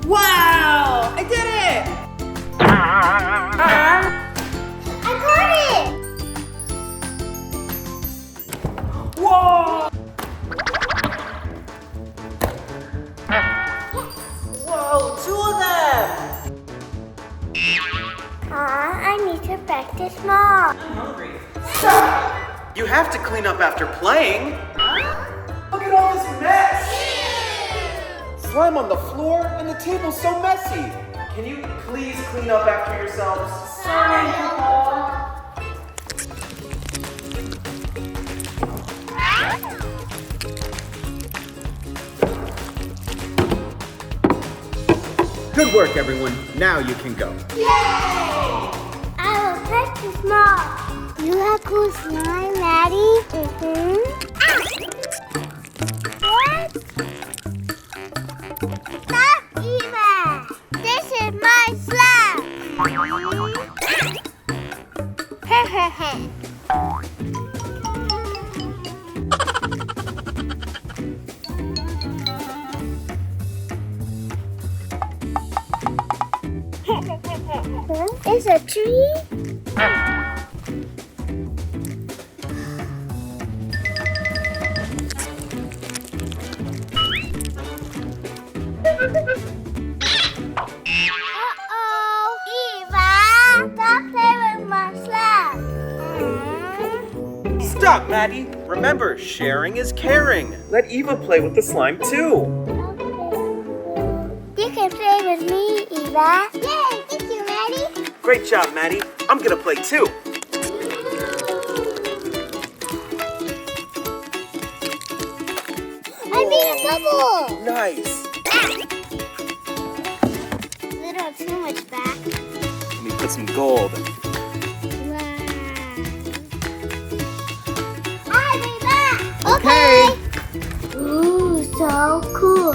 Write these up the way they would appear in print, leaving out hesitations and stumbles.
Wow! I did it! I got it! Whoa! Whoa, 2 of them! I need to practice more. I'm hungry. Stop! You have to clean up after playing. Look at all this mess! Slime on the floor and the table's so messy. Can you please clean up after yourselves? Sorry, Good work, everyone. Now you can go. Yay! I will practice more. You have cool slime, Maddie. What? Stop, Eva! This is my slime. Is a tree? Uh-oh, Eva! Stop playing with my slime. Stop, Maddie. Remember, sharing is caring. Let Eva play with the slime too. You can play with me, Eva. Yay! Thank you, Maddie. Great job, Maddie. I'm gonna play too. I made a bubble. Nice. Little too much back. Let me put some gold. Wow. I'll be back. Okay. Ooh, so cool.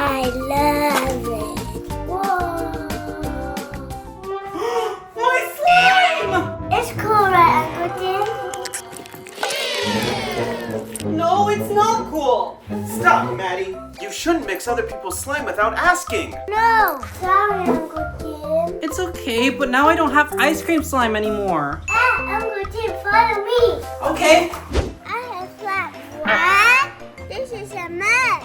I love it. Whoa. My slime! It's cool, right, Uncle Tim? No, it's not cool. Stop, Maddie. You shouldn't mix other people's slime without asking. No. Sorry, Uncle Tim. It's okay, but now I don't have ice cream slime anymore. Uncle Tim, follow me. Okay. I have slime. What? This is a mess.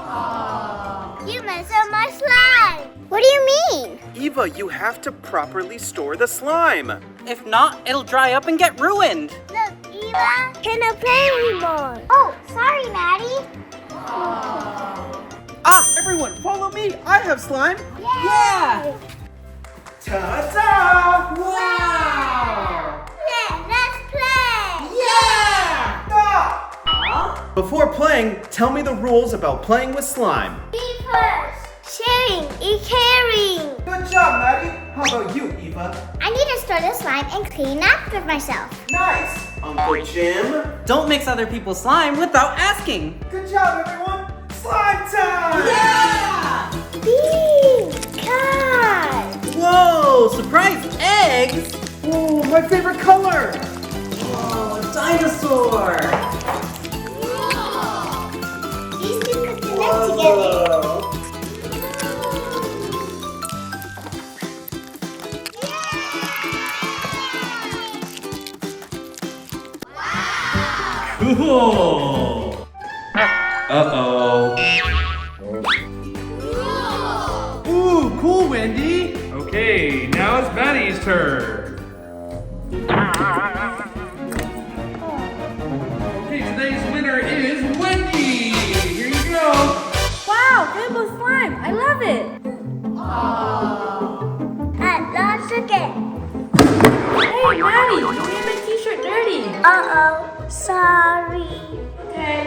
You messed up my slime. What do you mean? Eva, you have to properly store the slime. If not, it'll dry up and get ruined. Look, Eva. Can I play anymore? Oh, sorry, Maddie. Ah, everyone, follow me. I have slime. Yeah! Ta-da! Wow! Let's play. Yeah! Stop! Before playing, tell me the rules about playing with slime. Be first. Sharing is caring. Good job, Maddie. How about you, Eva? I need to store the slime and clean after myself. Nice. Uncle Jim? Don't mix other people's slime without asking. Good job, everyone. Slime time! Yeah! Big car. Whoa, surprise eggs! Oh, my favorite color. Oh, a dinosaur! These two could connect together. Cool! Uh-oh. Ooh, cool, Wendy! Okay, now it's Maddie's turn. Okay, today's winner is Wendy! Here you go! Wow, rainbow slime! I love it! At last again. Hey, Maddie, you made my t-shirt dirty! Uh-oh. Sorry. Okay.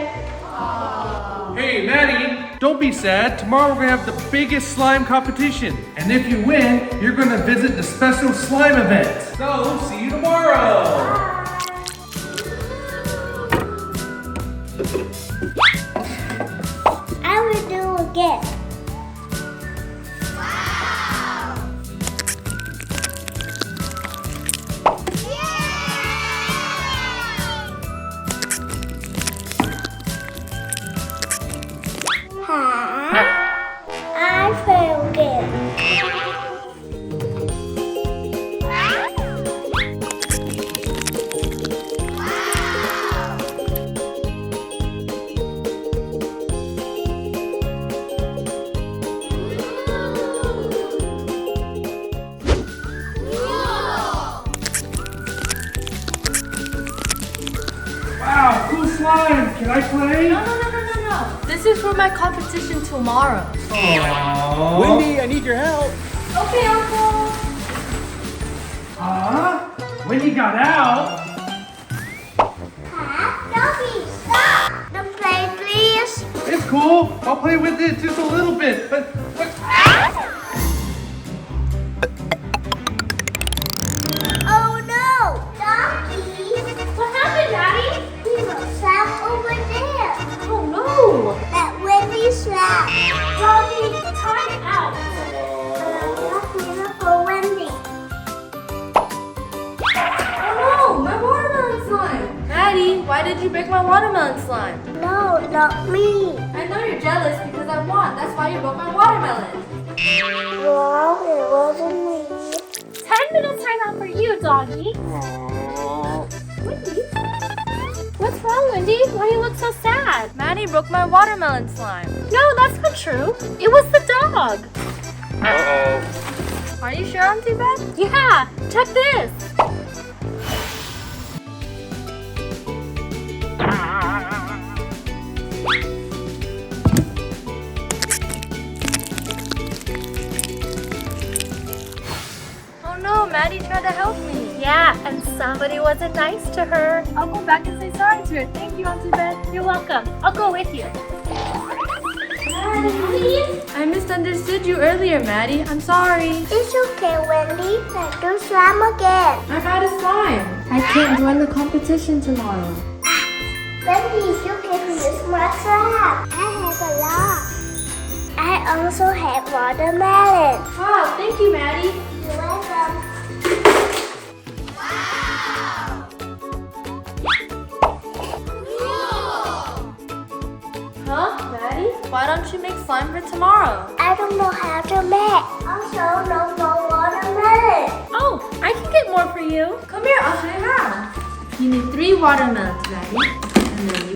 Hey, Maddie, don't be sad. Tomorrow we're gonna have the biggest slime competition. And if you win, you're gonna visit the special slime event. So, see you tomorrow! I will do again. I play? No. This is for my competition tomorrow. Aww. Wendy, I need your help. Okay, Uncle. Wendy got out. Doggy, stop! Don't play, please. It's cool. I'll play with it just a little bit. But Oh no! Doggy! What happened, Daddy? He was trapped over there. Oh no! That Wendy slap. Doggy, time out. That's beautiful Wendy. Oh no, my watermelon slime. Maddie, why did you break my watermelon slime? No, not me. I know you're jealous because I won. That's why you broke my watermelon. Well, it wasn't me. 10 minutes time out for you, doggy. Wendy? What's wrong, Wendy? Why do you look so sad? Maddie broke my watermelon slime. No, that's not true. It was the dog. Uh-oh. Are you sure, Auntie Beth? Yeah, check this. Oh no, Maddie tried to help me. Yeah, and somebody wasn't nice to her. I'll go back and say sorry to her. Thank you, Auntie Beth. You're welcome. I'll go with you. Maddie? I misunderstood you earlier, Maddie. I'm sorry. It's okay, Wendy. Let's do slime again. I'm out of slime. I can't join the competition tomorrow. Wendy, you give me a smart slime. I have a lot. I also have watermelon. Wow, thank you, Maddie. You're welcome. Huh, Maddie? Why don't you make slime for tomorrow? I don't know how to make. Also, no more watermelon. Oh, I can get more for you. Come here, I'll show you how. You need 3 watermelons, Maddie. And then you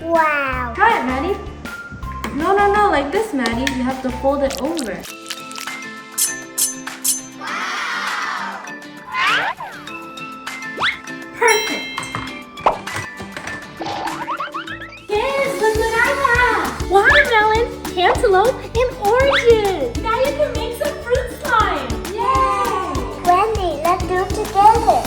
Wow. try it, Maddie. No, like this, Maddie. You have to fold it over. Perfect. Yes, look what I have. Watermelon, cantaloupe, and oranges. Now you can make some fruit slime. Yay! Wendy, let's do it together.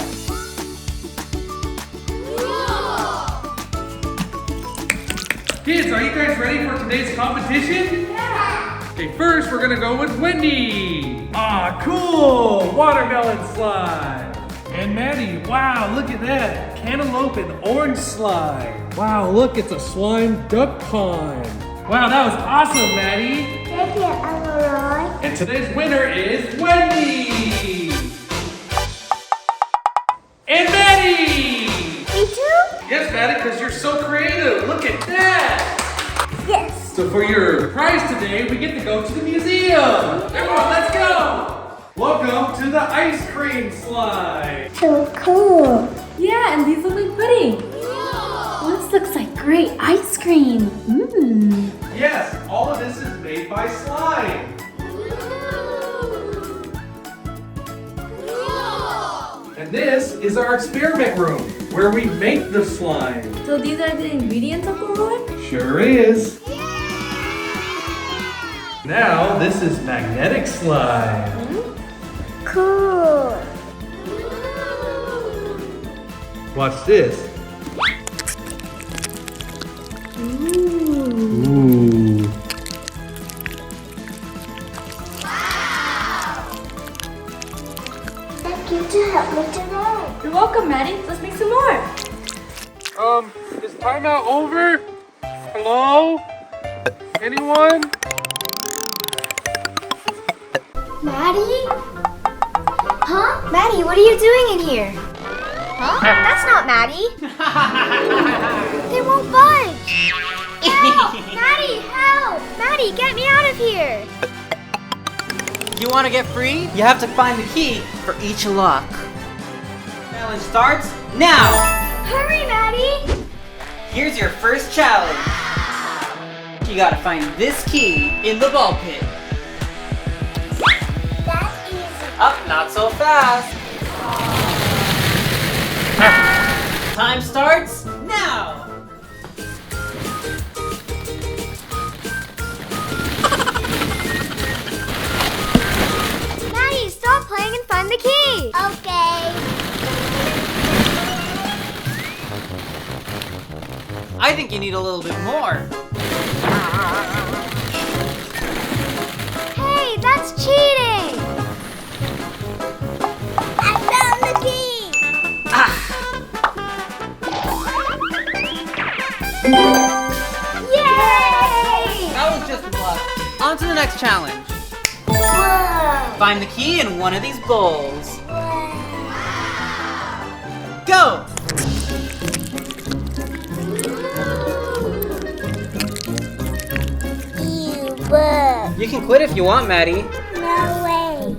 kids, are you guys ready for today's competition? Yeah. Okay, first we're gonna go with Wendy. Ah, cool! Watermelon slime. And Maddie, wow, look at that. Cantaloupe and orange slime. Wow, look, it's a slime duck pond. Wow, that was awesome, Maddie. Thank you, Uncle Roy. And today's winner is Wendy. And Maddie. Me too? Yes, Maddie, because you're so creative. Look at that. Yes. So for your prize today, we get to go to the museum. Everyone, let's go. Welcome to the ice cream slide. So cool. Yeah, and these look like pudding. This looks like great ice cream. Mmm. Yes, all of this is made by slime. And this is our experiment room where we make the slime. So these are the ingredients, Uncle Roy? Sure is. Now this is magnetic slime. Cool. Watch this. Ooh. Thank you to help me today. You're welcome, Maddie. Let's make some more. Is timeout over? Hello? Anyone? Maddie? Huh? Maddie, what are you doing in here? Huh? That's not Maddie. They won't budge. Help! Maddie, help! Maddie, get me out of here. You want to get free? You have to find the key for each lock. Challenge starts now! Hurry, Maddie! Here's your first challenge. You gotta find this key in the ball pit. That's easy. Up, not so fast. Time starts you need a little bit more. Hey, that's cheating! I found the key! Yay! That was just luck. On to the next challenge. Whoa! Find the key in one of these bowls. Go! Ew, bug. You can quit if you want, Maddie. No way.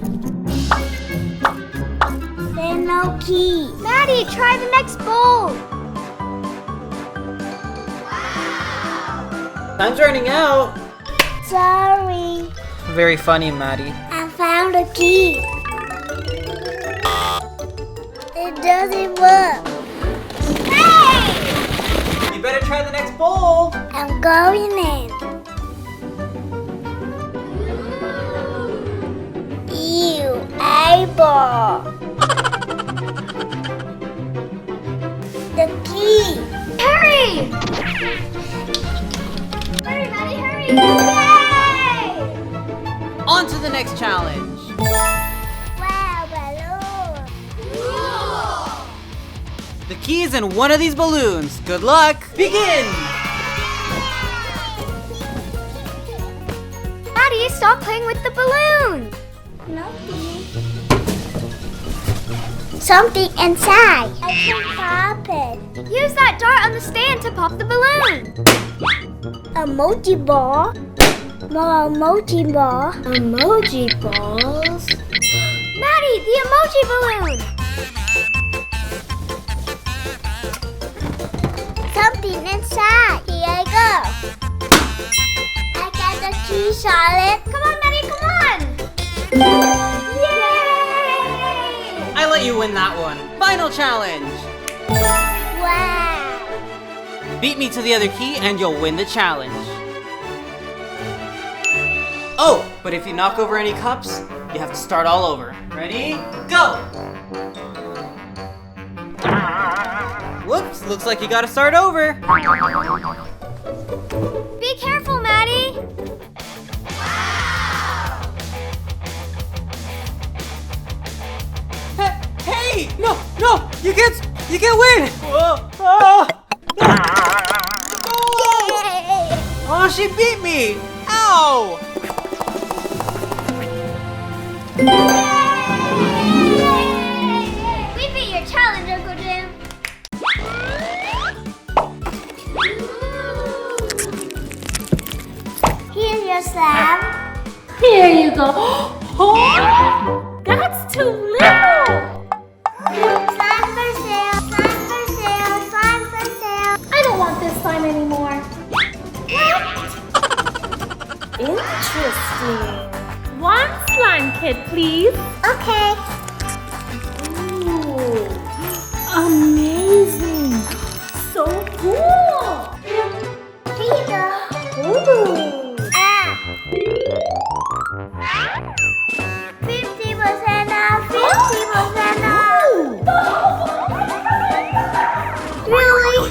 There's no key. Maddie, try the next bowl. Time's running out. Sorry. Very funny, Maddie. I found a key. It doesn't work. Hey! You better try the next bowl. I'm going in. Ew, eyeball. The key. Hurry! Hurry, Maddie, hurry! Yay! On to the next challenge. Wow, balloon. The key's in one of these balloons. Good luck. Begin! Maddie, stop playing with the balloon. Nothing. Something inside. I can pop it. Use that dart on the stand to pop the balloon. Emoji ball. More emoji ball. Emoji balls. Maddie, the emoji balloon. Something inside. Here I go. I got the key, Charlotte. Come on, Maddie, come on. Yay! I let you win that one. Final challenge. Wow. Beat me to the other key and you'll win the challenge. Oh, but if you knock over any cups, you have to start all over. Ready? Go! Whoops, looks like you gotta start over. Be careful, Maddie. Hey! No! You can't win! Whoa, oh. Yay! Oh, she beat me! Ow! We beat your challenge, Uncle Jim. Here's your slab. Here you go. Oh, that's too little. Slime for sale, slime for sale, slime for sale. I don't want this slime anymore. What? Interesting. One slime kit, please. Okay. Ooh, amazing. So cool. Here you go. Ooh. 50% off, 50% off. Really?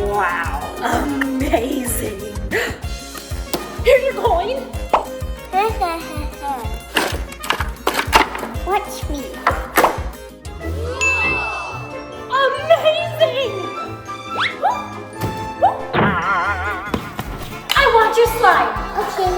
Wow, amazing. Here you're going. Watch me. Amazing. I want your slime. Okay.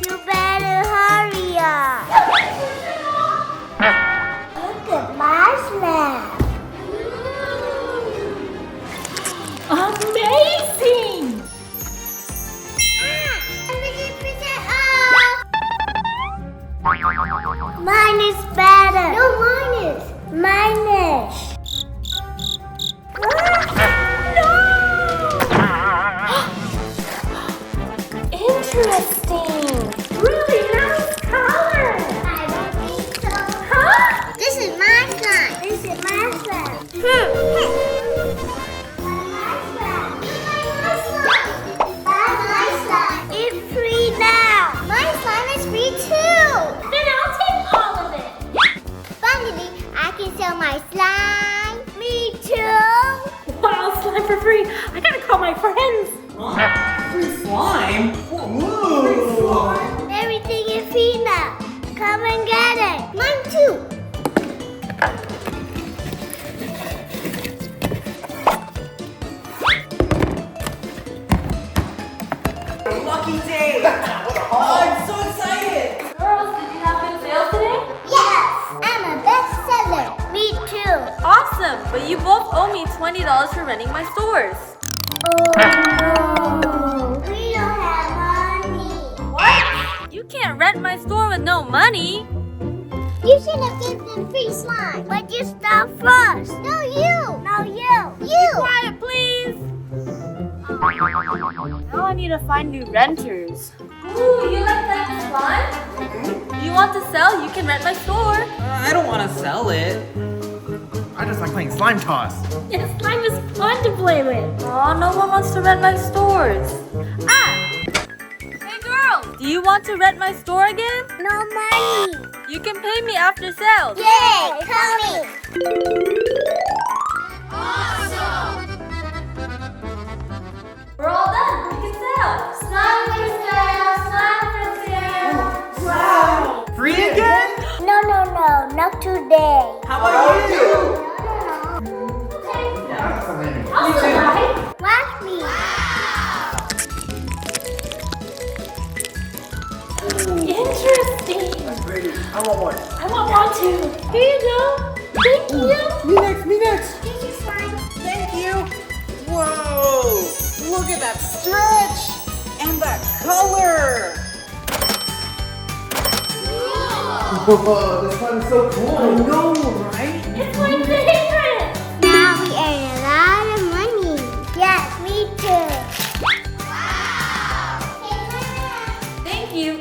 You better hurry up. Look at my slab. Amazing. 50% off. Mine is better. No, mine is. Mine is. No! Interesting. Really nice color. I don't think so. Huh? This is my slime. This is my slime. It's free now. My slime is free too. Then I'll take all of it. Finally, I can sell my slime. Me too. Wow, slime for free. I gotta call my friends. Free slime? Whoa! Everything is free now. Come and get it. Mine too. Lucky day! Oh, I'm so excited! Girls, did you have good sales today? Yes, I'm a bestseller. Me too. Awesome, but you both owe me $20 for renting my stores. Oh no, we don't have money. What? You can't rent my store with no money. You should have given them free slime. But you stopped first. No, you. No, you. You. Quiet, please. Now I need to find new renters. Ooh, you like that slime? You want to sell? You can rent my store. I don't want to sell it. I just like playing slime toss. Yes, slime is fun to play with. Oh, no one wants to rent my stores. Ah! Hey girls, do you want to rent my store again? No money. You can pay me after sales. Yay, coming. We're all done. We can sell. Slime for sale, slime for sale. Wow! Free again? No, not today. How about you? I'll try. Watch me. Interesting. That's pretty. I want one. I want one too. Here you go. Thank you. Me next. Here's your slime. Thank you! Whoa! Look at that stretch! And that color! Whoa, this slime is so cool. I know, right? It's like this.